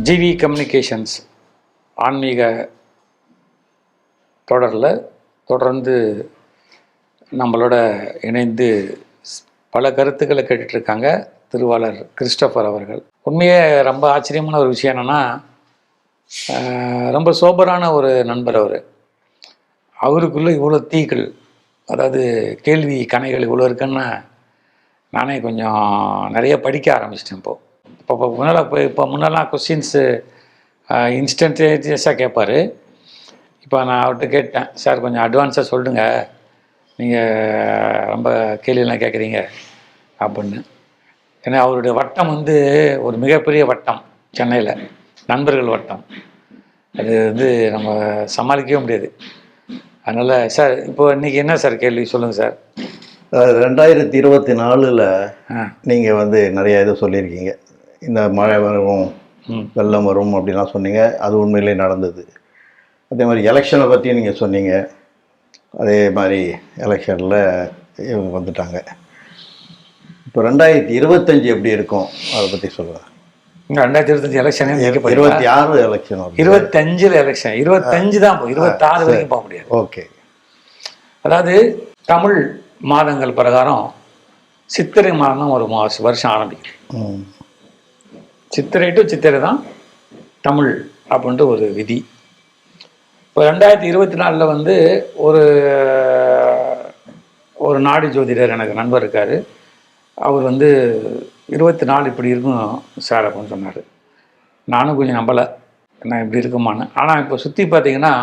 GV communications ஆன்மீக தொடரில் தொடர்ந்து நம்மளோட இணைந்து பல கருத்துக்களை கேட்டுட்ருக்காங்க திருவாளர் கிறிஸ்டோபர் அவர்கள். உண்மையே ரொம்ப ஆச்சரியமான ஒரு விஷயம் என்னென்னா, ரொம்ப சோபரான ஒரு நண்பர் அவர். அவருக்குள்ளே இவ்வளோ தீக்கள், அதாவது கேள்வி கணைகள் இவ்வளோ இருக்குன்னு நானே கொஞ்சம் நிறைய படிக்க ஆரம்பிச்சிட்டேன். இப்போ முன்னெல்லாம் கொஸ்டின்ஸு இன்ஸ்டன்டேனியஸாக கேட்பார். இப்போ நான் அவர்கிட்ட கேட்டேன், சார் கொஞ்சம் அட்வான்ஸாக சொல்லுங்க, நீங்கள் ரொம்ப கேள்வியெல்லாம் கேட்குறீங்க அப்படின்னு. ஏன்னா அவருடைய வட்டம் வந்து ஒரு மிகப்பெரிய வட்டம், சென்னையில் நண்பர்கள் வட்டம். அது வந்து நம்ம சமாளிக்கவே முடியாது. அதனால் சார் இப்போ இன்றைக்கி என்ன சார் கேள்வி சொல்லுங்கள் சார். 2024 நீங்கள் வந்து நிறைய இது சொல்லியிருக்கீங்க. இந்த மழை வரும், வெள்ளம் வரும் அப்படிலாம் சொன்னீங்க. அது உண்மையிலே நடந்தது. அதே மாதிரி எலெக்ஷனை பற்றி நீங்கள் சொன்னீங்க. அதே மாதிரி எலெக்ஷனில் இவங்க வந்துட்டாங்க. இப்போ 2025 எப்படி இருக்கும் அதை பற்றி சொல்லுங்கள். 2025 எலெக்ஷனே 26 எலெக்ஷன், 25 எலெக்ஷன், 25 தான் போகும், 26 வரைக்கும் போக முடியாது. ஓகே. அதாவது தமிழ் மாதங்கள் பிரகாரம் சித்திரை மாதம் ஒரு வருஷம் ஆரம்பிக்கும். சித்திரை டு சித்திரை தான் தமிழ் அப்படின்ட்டு ஒரு விதி. இப்போ 2024 வந்து ஒரு நாடி ஜோதிடர் எனக்கு நண்பர் இருக்கார். அவர் வந்து 24 இப்படி இருக்கும் சார் அப்படின்னு சொன்னார். நானும் கொஞ்சம் நம்பலை என்ன இப்படி இருக்குமான்னு. ஆனால் இப்போ சுற்றி பார்த்தீங்கன்னா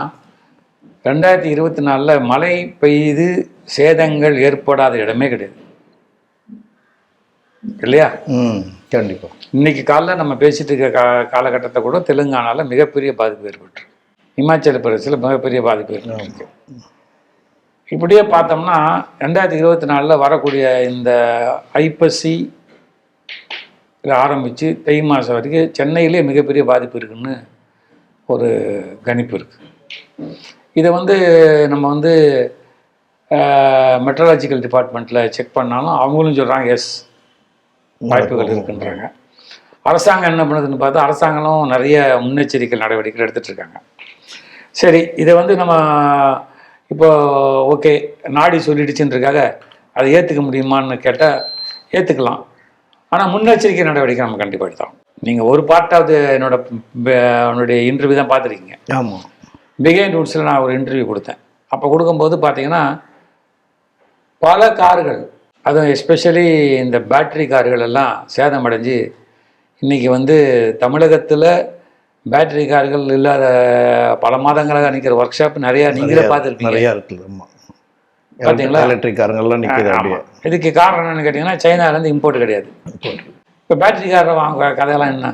2024 மழை பெய்து சேதங்கள் ஏற்படாத இடமே கிடையாது இல்லையா? கண்டிப்பாக. இன்னைக்கு காலைல நம்ம பேசிட்டு இருக்க காலகட்டத்தை கூட தெலுங்கானாவில் மிகப்பெரிய பாதிப்பு ஏற்பட்டு, இமாச்சல பிரதேசத்தில் மிகப்பெரிய பாதிப்பு ஏற்பட்டு. இப்படியே பார்த்தோம்னா 2024 வரக்கூடிய இந்த ஐப்பசி ஆரம்பித்து தை மாதம் வரைக்கும் சென்னையிலே மிகப்பெரிய பாதிப்பு இருக்குன்னு ஒரு கணிப்பு இருக்குது. இதை வந்து நம்ம வந்து மெட்ரலாஜிக்கல் டிபார்ட்மெண்ட்டில் செக் பண்ணாலும் அவங்களும் சொல்கிறாங்க எஸ் வாய்ப்புகள் இருக்குன்றாங்க. அரசாங்கம் என்ன பண்ணுதுன்னு பார்த்தா அரசாங்கமும் நிறைய முன்னெச்சரிக்கை நடவடிக்கைகள் எடுத்துகிட்டு இருக்காங்க. சரி, இதை வந்து நம்ம இப்போ ஓகே நாடி சொல்லிடுச்சுன்றதுக்காக அதை ஏற்றுக்க முடியுமான்னு கேட்டால் ஏற்றுக்கலாம். ஆனால் முன்னெச்சரிக்கை நடவடிக்கை நம்ம கண்டிப்பாக எடுத்தோம். நீங்கள் ஒரு பார்ட்டாவது என்னுடைய இன்டர்வியூ தான் பார்த்துருக்கீங்க. ஆமாம். பிகைண்ட் ரூட்ஸில் நான் ஒரு இன்டர்வியூ கொடுத்தேன். அப்போ கொடுக்கும்போது பார்த்தீங்கன்னா பல கார்கள், அதுவும் எஸ்பெஷலி இந்த பேட்ரி கார்கள் எல்லாம் சேதமடைஞ்சு இன்றைக்கி வந்து தமிழகத்தில் பேட்ரி கார்கள் இல்லாத பல மாதங்களாக நிற்கிற ஒர்க் ஷாப் நிறையா நீங்களே பார்த்துருப்பீங்க. நிறையா இருக்குது. பார்த்தீங்களா? எலக்ட்ரிக் கார்கள்லாம் நிற்கிது. இதுக்கு காரணம் என்னென்னு கேட்டிங்கன்னா சைனாலேருந்து இம்போர்ட் கிடையாது. இப்போ பேட்ரி காரை வாங்க கதையெல்லாம் என்ன?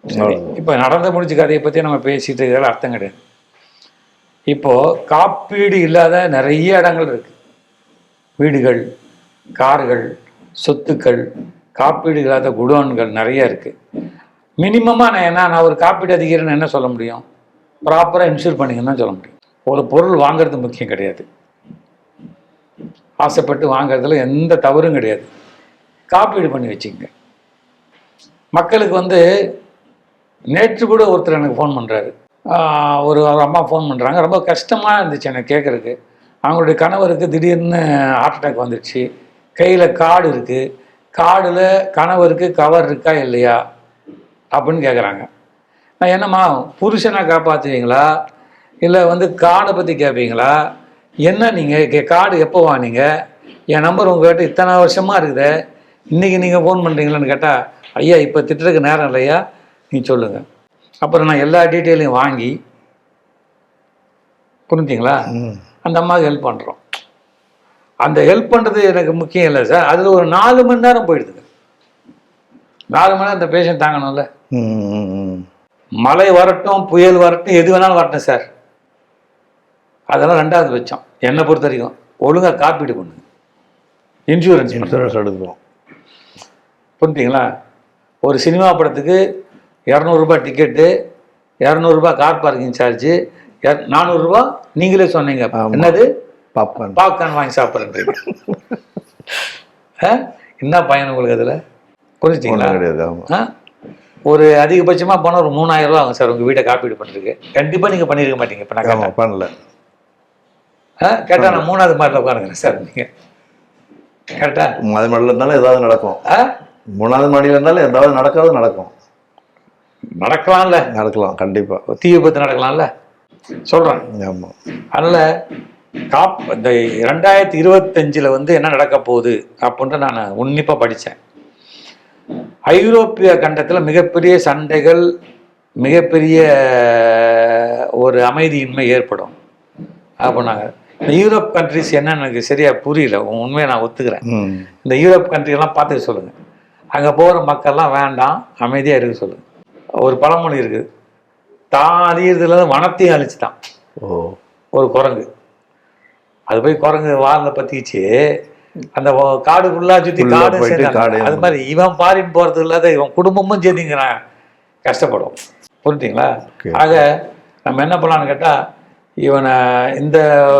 சரி, இப்போ நடந்து முடிச்ச கதையை பற்றி நம்ம பேசிட்டு இருக்கிறது அர்த்தம் கிடையாது. இப்போது காப்பீடு இல்லாத நிறைய இடங்கள் இருக்குது. வீடுகள், கார்கள், சொத்துக்கள், காப்பீடு இல்லாத குடோன்கள் நிறைய இருக்குது. மினிமமாக நான் ஒரு காப்பீடு அதிகாரின்னு என்ன சொல்ல முடியும்? ப்ராப்பராக இன்சூர் பண்ணிங்கன்னு தான் சொல்ல முடியும். ஒரு பொருள் வாங்கிறது முக்கியம் கிடையாது, ஆசைப்பட்டு வாங்கிறதுல எந்த தவறும் கிடையாது. காப்பீடு பண்ணி வச்சுக்கங்க. மக்களுக்கு வந்து நேற்று கூட ஒருத்தர் எனக்கு ஃபோன் பண்ணுறாரு. ஒரு அம்மா ஃபோன் பண்ணுறாங்க. ரொம்ப கஷ்டமாக இருந்துச்சு எனக்கு கேட்குறதுக்கு. அவங்களுடைய கணவருக்கு திடீர்னு ஹார்ட் அட்டாக் வந்துடுச்சு. கையில் கார்டு இருக்குது, கார்டில் கணவருக்கு கவர் இருக்கா இல்லையா அப்படின்னு கேட்குறாங்க. நான் என்னம்மா புருஷனை காப்பாற்றுவீங்களா இல்லை வந்து கார்டை பற்றி கேட்பீங்களா? என்ன நீங்கள் கார்டு எப்போ வாங்கினீங்க? என் நம்பர் உங்கள்கிட்ட இத்தனை வருஷமாக இருக்குது, இன்றைக்கி நீங்கள் ஃபோன் பண்ணுறீங்களான்னு கேட்டால், ஐயா இப்போ திட்டுறதுக்கு நேரம் இல்லையா, நீ சொல்லுங்கள். அப்புறம் நான் எல்லா டீட்டெயிலையும் வாங்கி, புரிஞ்சிங்களா, அந்த அம்மாவுக்கு ஹெல்ப் பண்ணுறோம். அந்த ஹெல்ப் பண்ணுறது எனக்கு முக்கியம் இல்லை சார். அதில் ஒரு 4 மணி நேரம் போயிடுதுங்க. 4 மணி நேரம் அந்த பேஷண்ட் தாங்கணும்ல. மழை வரட்டும், புயல் வரட்டும், எது வேணாலும் வரட்டும் சார், அதெல்லாம் 2வது பட்சம். என்னை பொறுத்த வரைக்கும் ஒழுங்காக காப்பீடு பண்ணுங்க, இன்சூரன்ஸ் எடுத்துக்கிறோம். புரிஞ்சிங்களா? ஒரு சினிமா படத்துக்கு 200 ரூபாய் டிக்கெட்டு, 200 ரூபாய் கார் பார்க்கிங் சார்ஜு, 400 ரூபா நீங்களே சொன்னீங்க. என்னது? பாப்கார்ன் வாங்கி சாப்பிட்றேன். என்ன பயன் உங்களுக்கு அதில்? புரிஞ்சிங்களா? ஒரு அதிகபட்சமாக போனால் ஒரு 3000 ரூபா ஆகும் சார் உங்கள் வீட்டை காப்பீடு பண்ணுறதுக்கு. கண்டிப்பாக நீங்கள் பண்ணியிருக்க மாட்டீங்க. இப்போ நான் ஆமாம், பண்ணல. கேட்டால் நான் 3வது மாடியில் உட்காந்துக்கிறேன் சார். நீங்கள் கரெக்டா? 3வது மாடியில் இருந்தாலும் ஏதாவது நடக்கும். 3வது மாடியில் இருந்தாலும் ஏதாவது நடக்கும். நடக்கலாம்ல? நடக்கலாம், கண்டிப்பாக. தீ விபத்து நடக்கலாம்ல சொல்கிறேன். ஆமாம். அதனால் இந்த 2025 வந்து என்ன நடக்க போகுது அப்படின்ட்டு நான் உன்னிப்பாக படித்தேன். ஐரோப்பிய கண்டத்தில் மிகப்பெரிய சண்டைகள், மிகப்பெரிய ஒரு அமைதியின்மை ஏற்படும் அப்படின்னாங்க. இந்த யூரோப் கண்ட்ரிஸ் என்னன்னு எனக்கு சரியாக புரியல, உண்மையை நான் ஒத்துக்கிறேன். இந்த யூரோப் கண்ட்ரியெல்லாம் பார்த்துக்க சொல்லுங்கள். அங்கே போகிற மக்கள்லாம் வேண்டாம், அமைதியாக இருக்க சொல்லுங்கள். ஒரு பழமொழி இருக்குது, தான் அழியறதுல வனத்தையும் அழிச்சுட்டான் ஒரு குரங்கு. அது போய் குரங்கு வாரில் பற்றிச்சு, அந்த காடு ஃபுல்லாக சுற்றி காடு. அது மாதிரி இவன் பாரின்னு போகிறது இல்லாத இவன் குடும்பமும் சேர்த்திங்கிறான், கஷ்டப்படும். புரிஞ்சுங்களா? ஆக நம்ம என்ன பண்ணலான்னு கேட்டால், இவனை இந்த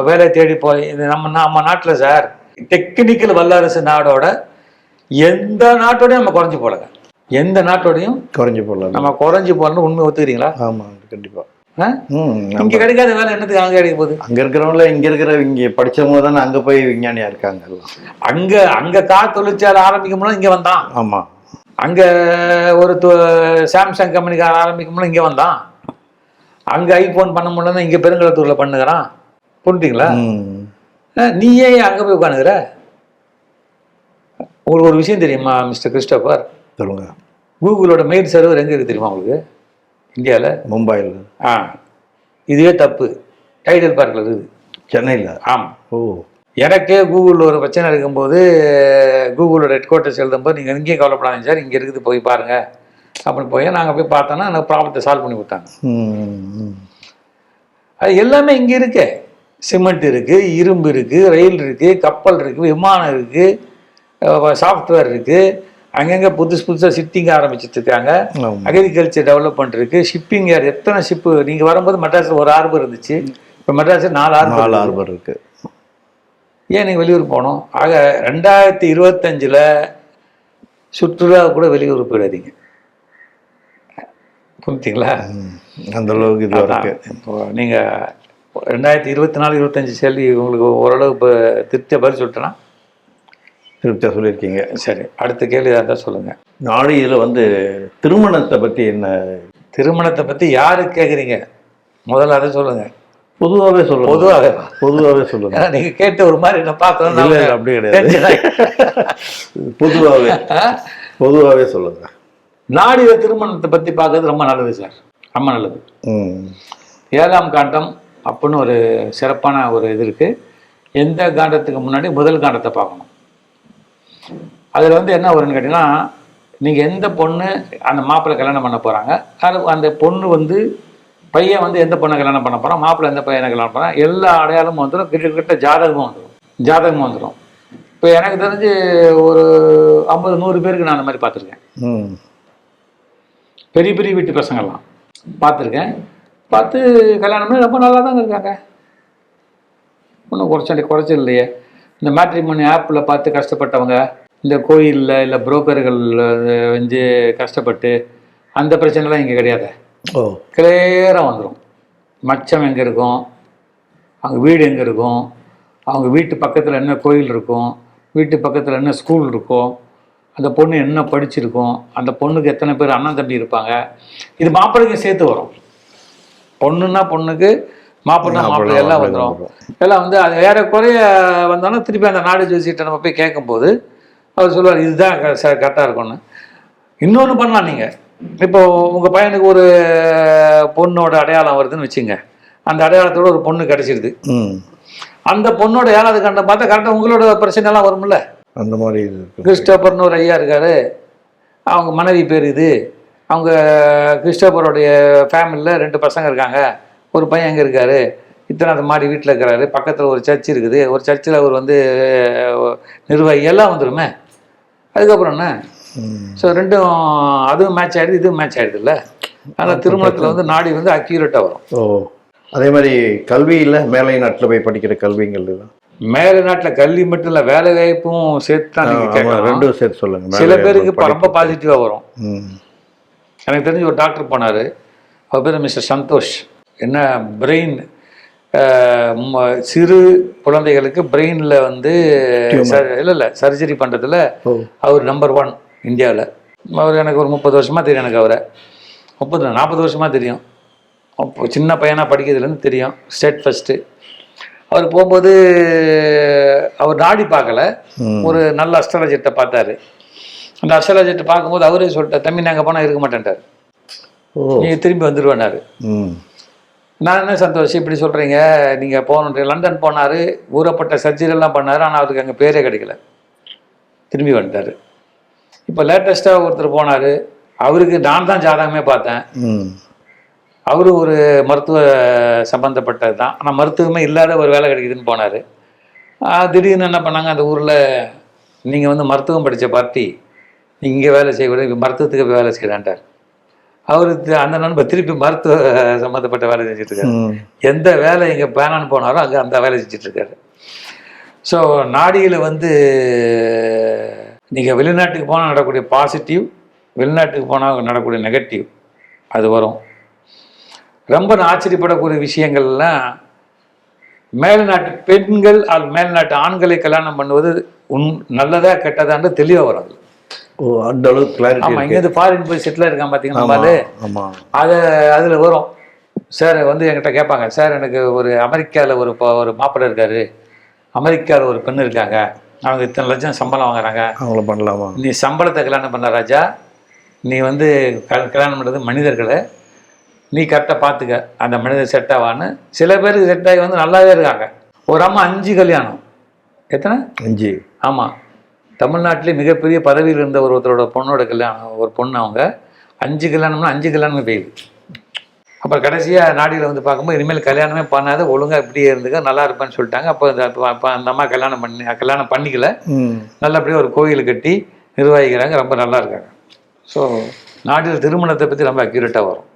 வேலையை தேடி போய் இது நம்ம நாட்டில் சார் டெக்னிக்கல் வல்லரசு நாடோட எந்த நாட்டோடையும் நம்ம குறைஞ்சி போடல. எந்த நாட்டோடையும் குறைஞ்சி போடல. நம்ம குறைஞ்சி போடணும்னு உண்மை ஒத்துக்கிறீங்களா? ஆமாம், கண்டிப்பாக. இங்கே கிடைக்காத வேலை என்னத்துக்கு அங்கே கிடைக்க போகுது? அங்கே இருக்கிறவங்கள இங்கே படித்தவங்க தானே அங்கே போய் விஞ்ஞானியாக இருக்காங்க. அங்கே கார் தொழிற்சாலை ஆரம்பிக்கும்போது இங்கே வந்தான். ஆமாம். அங்கே ஒரு சாம்சங் கம்பெனிக்கார ஆரம்பிக்கும்போது இங்கே வந்தான். அங்கே ஐஃபோன் பண்ண முடியலன்னா இங்கே பெருங்கலத்தூரில் பண்ணுகிறான். புரிஞ்சுங்களா? நீ ஏன் அங்கே போய் உட்காந்துக்கிற? உங்களுக்கு ஒரு விஷயம் தெரியுமா மிஸ்டர் கிறிஸ்டோபர்? சொல்லுங்க. கூகுளோட மெயில் சர்வர் எங்கே இருக்குது தெரியுமா உங்களுக்கு? இந்தியாவில், மும்பையில். இதுவே தப்பு. டைடல் பார்க்கில் இருக்குது, சென்னையில். ஆமாம். ஓ. எனக்கே கூகுளில் ஒரு பிரச்சனை இருக்கும்போது கூகுளோட ஹெட் குவார்ட்டர்ஸ் எழுதும்போது நீங்கள் எங்கேயும் கவலைப்படாதீங்க சார், இங்கே இருக்குது போய் பாருங்கள் அப்படின்னு போய் நாங்கள் போய் பார்த்தோன்னா எனக்கு ப்ராப்ளத்தை சால்வ் பண்ணி கொடுத்தாங்க. அது எல்லாமே இங்கே இருக்கு. சிமெண்ட் இருக்குது, இரும்பு இருக்குது, ரயில் இருக்குது, கப்பல் இருக்குது, விமானம் இருக்குது, சாஃப்ட்வேர் இருக்குது. அங்கங்கே புதுசாக ஷிப்பிங் ஆரம்பிச்சுட்டு இருக்காங்க. அக்ரிகல்ச்சர் டெவலப்மெண்ட் இருக்குது, ஷிப்பிங் யார் எத்தனை ஷிப்பு. நீங்கள் வரும்போது மெட்ராஸில் ஒரு ஹார்பர் இருந்துச்சு, இப்போ மெட்ராஸில் 4 ஹார்பர் இருக்குது. ஏன் நீங்கள் வெளியூர் போகணும்? ஆக 2025 சுற்றுலா கூட வெளியூர் போயிடாதீங்க. புரிஞ்சுங்களா? அந்த அளவுக்கு இது இருக்கு. இப்போ நீங்கள் 2024-25 சொல்லி உங்களுக்கு ஓரளவு இப்போ திருப்தியாக பதில் சொல்லிட்டேன்னா? திருப்தியாக சொல்லியிருக்கீங்க. சரி, அடுத்த கேள்வி தான் தான் சொல்லுங்கள். நாடு இதில் வந்து திருமணத்தை பற்றி என்ன? திருமணத்தை பற்றி யாரு கேட்குறீங்க? முதல்ல அதை சொல்லுங்கள். பொதுவாகவே சொல்லுங்கள். பொதுவாகவே சொல்லுங்கள். நீங்கள் கேட்ட ஒரு மாதிரி என்ன பார்க்கணும். அப்படி கிடையாது. பொதுவாகவே சொல்லுங்கள். நாடிய திருமணத்தை பற்றி பார்க்கறது ரொம்ப நல்லது சார், ரொம்ப நல்லது. 7ஆம் காண்டம் அப்படின்னு ஒரு சிறப்பான ஒரு இது இருக்குது. எந்த காண்டத்துக்கு முன்னாடி முதல் காண்டத்தை பார்க்கணும். அதில் வந்து என்ன வரும்னு கேட்டிங்கன்னா, நீங்கள் எந்த பொண்ணு அந்த மாப்பிள்ளை கல்யாணம் பண்ண போகிறாங்க, அந்த பொண்ணு வந்து பையன் வந்து எந்த பொண்ணை கல்யாணம் பண்ண போகிறான், மாப்பிள்ளை எந்த பையனை கல்யாணம் பண்ணுறான், எல்லா அடையாளமும் வந்துடும். கிட்டத்தட்ட ஜாதகமும் வந்துடும். இப்போ எனக்கு தெரிஞ்சு ஒரு 50-100 பேருக்கு நான் அந்த மாதிரி பார்த்துருக்கேன். பெரிய பெரிய வீட்டு பசங்கள்லாம் பார்த்துருக்கேன். பார்த்து கல்யாணமே ரொம்ப நல்லா தாங்க இருக்காங்க, ஒன்றும் குறைச்சல் இல்லையே. இந்த மேட்ரிமோனி ஆப்பில் பார்த்து கஷ்டப்பட்டவங்க, இந்த கோயிலில் இல்லை புரோக்கர்கள் வந்து கஷ்டப்பட்டு அந்த பிரச்சனைலாம் இங்கே கிடையாது. கிளியராக வந்துடும். மச்சம் எங்கே இருக்கும், அவங்க வீடு எங்கே இருக்கும், அவங்க வீட்டு பக்கத்தில் என்ன கோயில் இருக்கும், வீட்டு பக்கத்தில் என்ன ஸ்கூல் இருக்கும், அந்த பொண்ணு என்ன படிச்சிருக்கும், அந்த பொண்ணுக்கு எத்தனை பேர் அண்ணன் தம்பி இருப்பாங்க, இது மாப்பிள்ளைக்கு சேர்த்து வரும். பொண்ணுன்னா பொண்ணுக்கு, மாப்பிள்ளை எல்லாம் வந்துடும். எல்லாம் வந்து அது வேற குறைய வந்தாலும் திருப்பி அந்த நாடு ஜோசிகிட்ட நம்ம போய் கேட்கும்போது அவர் சொல்லுவார் இதுதான் கரெக்டாக இருக்கும்னு. இன்னொன்று பண்ணலாம். நீங்கள் இப்போ உங்கள் பையனுக்கு ஒரு பொண்ணோட அடையாளம் வருதுன்னு வச்சுங்க, அந்த அடையாளத்தோட ஒரு பொண்ணு கிடச்சிடுது. அந்த பொண்ணோட 7வது கண்டம் பார்த்தா கரெக்டாக உங்களோட பிரச்சனைலாம் வரும்ல. அந்த மாதிரி கிறிஸ்டோபர்னு ஒரு ஐயா இருக்காரு, அவங்க மனைவி பேர் இது, அவங்க கிறிஸ்டோபருடைய ஃபேமிலியில் 2 பசங்க இருக்காங்க, ஒரு பையன் எங்கே இருக்காரு, இத்தனை மாடி வீட்டில் இருக்கிறாரு, பக்கத்தில் ஒரு சர்ச் இருக்குது, ஒரு சர்ச்சில் அவர் வந்து நிர்வாகி, எல்லாம் வந்துடுமே. அதுக்கப்புறம் என்ன? ஸோ ரெண்டும் அதுவும் மேட்ச் ஆகிடுது, இதுவும் மேட்ச் ஆகிடுதுல்ல. அதனால் திருமணத்தில் வந்து நாடி வந்து அக்யூரேட்டாக வரும். அதே மாதிரி கல்வியில் மேலை நாட்டில் போய் படிக்கிற கல்விங்கள் மேலை நாட்டில் கல்வி மட்டும் இல்லை, வேலை வாய்ப்பும் சேர்த்து தான் நீங்கள் கேட்கலாம். ரெண்டும் சேர்த்து சொல்லுங்கள். சில பேருக்கு இப்போ ரொம்ப பாசிட்டிவாக வரும். எனக்கு தெரிஞ்சு ஒரு டாக்டர் போனார், அவர் பேர் மிஸ்டர் சந்தோஷ். என்ன பிரெயின் சிறு குழந்தைகளுக்கு பிரெயினில் வந்து இல்லை சர்ஜரி பண்ணுறதுல அவர் நம்பர் 1 இந்தியாவில். அவர் எனக்கு ஒரு 30 வருஷமாக தெரியும், எனக்கு அவரை 40 வருஷமாக தெரியும். அப்போ சின்ன பையனாக படிக்கிறதுலேருந்து தெரியும், ஸ்டேட் ஃபஸ்ட்டு. அவர் போகும்போது அவர் நாடி பார்க்கல, ஒரு நல்ல அஸ்ட்ராலஜிட்ட பார்த்தாரு. அந்த அஸ்ட்ராலஜிட்ட பார்க்கும்போது அவரே சொல்லிட்டார், தம்பி நாங்கள் போனால் இருக்க மாட்டேன்ட்டார், நீங்கள் திரும்பி வந்துடுவேனாரு. நான் என்ன சந்தோஷம் இப்படி சொல்கிறீங்க, நீங்கள் போகணுன்ற. லண்டன் போனார், ஊறப்பட்ட சர்ஜரிலாம் பண்ணார், ஆனால் அவருக்கு அங்கே பேரே கிடைக்கல, திரும்பி வந்துட்டார். இப்போ லேட்டஸ்ட்டாக ஒருத்தர் போனார், அவருக்கு நான் தான் ஜாதகமே பார்த்தேன். அவரு ஒரு மருத்துவ சம்மந்தப்பட்டது தான், ஆனால் மருத்துவமே இல்லாத ஒரு வேலை கிடைக்குதுன்னு போனார். திடீர்னு என்ன பண்ணாங்க, அந்த ஊரில் நீங்கள் வந்து மருத்துவம் படித்த பார்ட்டி, நீங்கள் இங்கே வேலை செய்யக்கூடாது, மருத்துவத்துக்கு போய் வேலை செய்யலான்ட்டார். அவருக்கு அந்த நண்பர் திருப்பி மருத்துவ சம்மந்தப்பட்ட வேலை செஞ்சிட்ருக்காரு. எந்த வேலை எங்கே பேனான்னு போனாரோ அங்கே அந்த வேலை செஞ்சிட்ருக்காரு. ஸோ நாடியில் வந்து நீங்கள் வெளிநாட்டுக்கு போனால் நடக்கக்கூடிய பாசிட்டிவ், வெளிநாட்டுக்கு போனால் நடக்கக்கூடிய நெகட்டிவ் அது வரும். ரொம்ப ஆச்சரியப்படக்கூடிய விஷயங்கள்லாம், மேல்நாட்டு பெண்கள் மேல்நாட்டு ஆண்களை கல்யாணம் பண்ணுவது நல்லதா கெட்டதான்னு தெளிவாக வரும். அந்த அளவுக்கு கிளாரிட்டி. ஆமாம், இங்கேருந்து ஃபாரின் போய் செட்டில் இருக்கான் பார்த்தீங்கன்னா நம்மளே, அதில் வரும். சார் வந்து என்கிட்ட கேட்பாங்க, சார் எனக்கு ஒரு அமெரிக்காவில் ஒரு மாப்பிள்ளை இருக்காரு, அமெரிக்காவில் ஒரு பெண் இருக்காங்க, அவங்க இத்தனை லட்சம் சம்பளம் வாங்குறாங்க, அவங்கள பண்ணலாமா? நீ சம்பளத்தை கல்யாணம் பண்ண ராஜா, நீ வந்து கல்யாணம் பண்ணுறது மனிதர்களை, நீ கரெக்டாக பார்த்துக்க, அந்த மனிதர் செட் ஆவான்னு. சில பேருக்கு செட் ஆகி வந்து நல்லாவே இருக்காங்க. ஒரு அம்மா 5 கல்யாணம். எத்தனை? 5. ஆமாம், தமிழ்நாட்டிலே மிகப்பெரிய பதவியில் இருந்த ஒருத்தரோட பொண்ணோட கல்யாணம், ஒரு பொண்ணு, அவங்க 5 கல்யாணம்னா 5 கல்யாணமே பெய்யுது. அப்புறம் கடைசியாக நாடியில் வந்து பார்க்கும்போது, இனிமேல் கல்யாணமே பண்ணாத, ஒழுங்காக இப்படியே இருந்துக்க, நல்லா இருப்பேன்னு சொல்லிட்டாங்க. அப்போ அந்த அம்மா கல்யாணம் பண்ணிக்கல, நல்லபடியாக ஒரு கோயில் கட்டி நிர்வகிக்கிறாங்க, ரொம்ப நல்லா இருக்காங்க. ஸோ நாடியில் திருமணத்தை பற்றி ரொம்ப அக்யூரேட்டாக வரும்.